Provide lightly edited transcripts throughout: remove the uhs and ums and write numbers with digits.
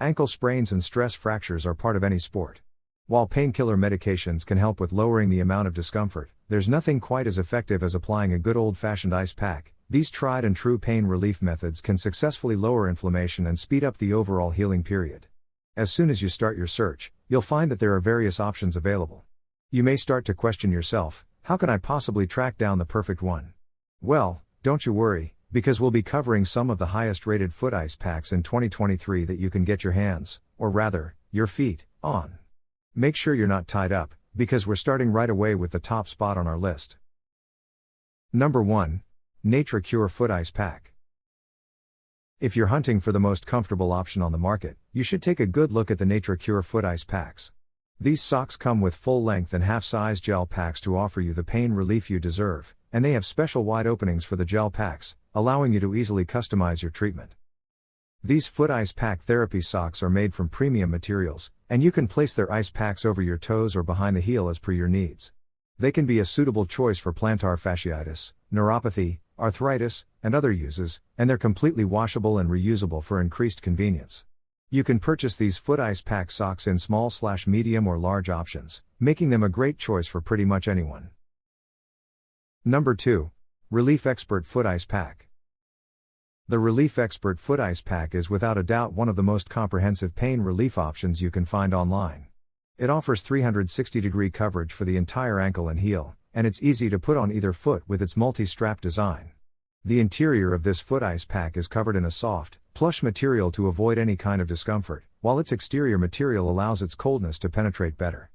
Ankle sprains and stress fractures are part of any sport. While painkiller medications can help with lowering the amount of discomfort, there's nothing quite as effective as applying a good old-fashioned ice pack. These tried and true pain relief methods can successfully lower inflammation and speed up the overall healing period. As soon as you start your search, you'll find that there are various options available. You may start to question yourself, how can I possibly track down the perfect one? Well, don't you worry, because we'll be covering some of the highest rated foot ice packs in 2023 that you can get your hands, or rather, your feet, on. Make sure you're not tied up, because we're starting right away with the top spot on our list. Number 1. NatureCure Foot Ice Pack. If you're hunting for the most comfortable option on the market, you should take a good look at the NatureCure Foot Ice Packs. These socks come with full-length and half-size gel packs to offer you the pain relief you deserve, and they have special wide openings for the gel packs, allowing you to easily customize your treatment. These foot ice pack therapy socks are made from premium materials, and you can place their ice packs over your toes or behind the heel as per your needs. They can be a suitable choice for plantar fasciitis, neuropathy, arthritis, and other uses, and they're completely washable and reusable for increased convenience. You can purchase these foot ice pack socks in small/medium or large options, making them a great choice for pretty much anyone. Number 2. Relief Expert Foot Ice Pack. The Relief Expert Foot Ice Pack is without a doubt one of the most comprehensive pain relief options you can find online. It offers 360-degree coverage for the entire ankle and heel, and it's easy to put on either foot with its multi-strap design. The interior of this foot ice pack is covered in a soft, plush material to avoid any kind of discomfort, while its exterior material allows its coldness to penetrate better.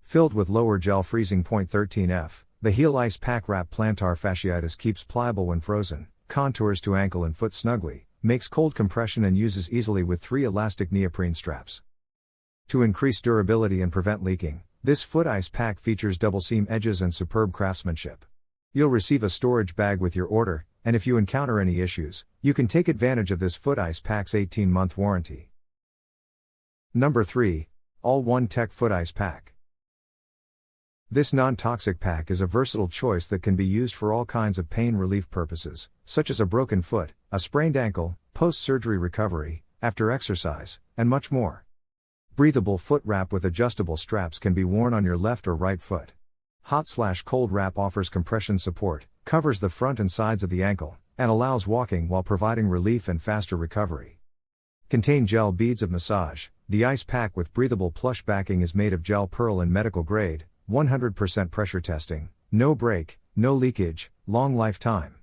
Filled with lower gel freezing point 13F, the heel ice pack wrap plantar fasciitis keeps pliable when frozen, contours to ankle and foot snugly, makes cold compression and uses easily with 3 elastic neoprene straps. To increase durability and prevent leaking, this foot ice pack features double seam edges and superb craftsmanship. You'll receive a storage bag with your order, and if you encounter any issues, you can take advantage of this foot ice pack's 18-month warranty. Number 3. All-One Tech Foot Ice Pack. This non-toxic pack is a versatile choice that can be used for all kinds of pain relief purposes, such as a broken foot, a sprained ankle, post-surgery recovery, after exercise, and much more. Breathable foot wrap with adjustable straps can be worn on your left or right foot. Hot/cold wrap offers compression support, covers the front and sides of the ankle, and allows walking while providing relief and faster recovery. Contain gel beads of massage. The ice pack with breathable plush backing is made of gel pearl and medical grade, 100% pressure testing, no break, no leakage, long lifetime.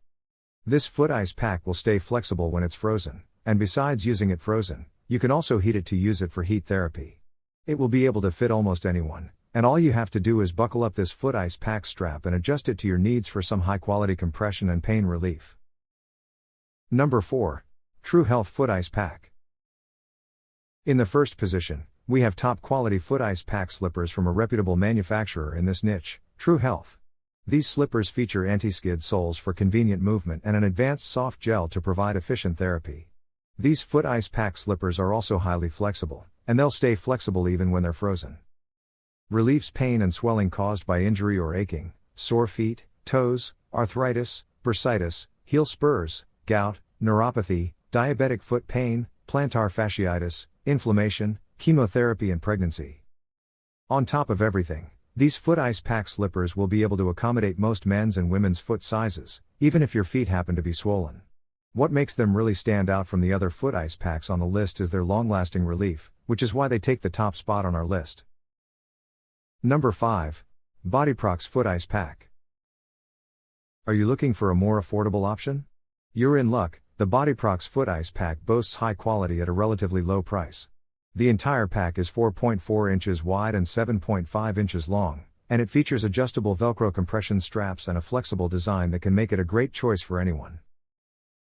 This foot ice pack will stay flexible when it's frozen, and besides using it frozen, you can also heat it to use it for heat therapy. It will be able to fit almost anyone, and all you have to do is buckle up this foot ice pack strap and adjust it to your needs for some high-quality compression and pain relief. Number 4. True Health Foot Ice Pack. In the first position, we have top-quality foot ice pack slippers from a reputable manufacturer in this niche, True Health. These slippers feature anti-skid soles for convenient movement and an advanced soft gel to provide efficient therapy. These foot ice pack slippers are also highly flexible, and they'll stay flexible even when they're frozen. Relieves pain and swelling caused by injury or aching, sore feet, toes, arthritis, bursitis, heel spurs, gout, neuropathy, diabetic foot pain, plantar fasciitis, inflammation, chemotherapy and pregnancy. On top of everything, these foot ice pack slippers will be able to accommodate most men's and women's foot sizes, even if your feet happen to be swollen. What makes them really stand out from the other foot ice packs on the list is their long-lasting relief, which is why they take the top spot on our list. Number 5. Bodyprox Foot Ice Pack. Are you looking for a more affordable option? You're in luck. The Bodyprox Foot Ice Pack boasts high quality at a relatively low price. The entire pack is 4.4 inches wide and 7.5 inches long, and it features adjustable Velcro compression straps and a flexible design that can make it a great choice for anyone.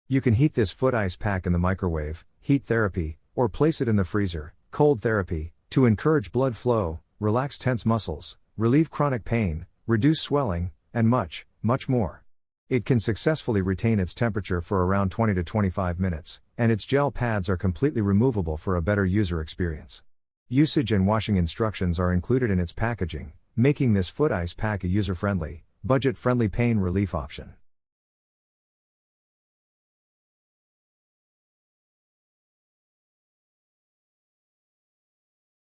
You can heat this foot ice pack in the microwave, heat therapy, or place it in the freezer, cold therapy, to encourage blood flow, relax tense muscles, relieve chronic pain, reduce swelling, and much, much more. It can successfully retain its temperature for around 20 to 25 minutes, and its gel pads are completely removable for a better user experience. Usage and washing instructions are included in its packaging, making this foot ice pack a user-friendly, budget-friendly pain relief option.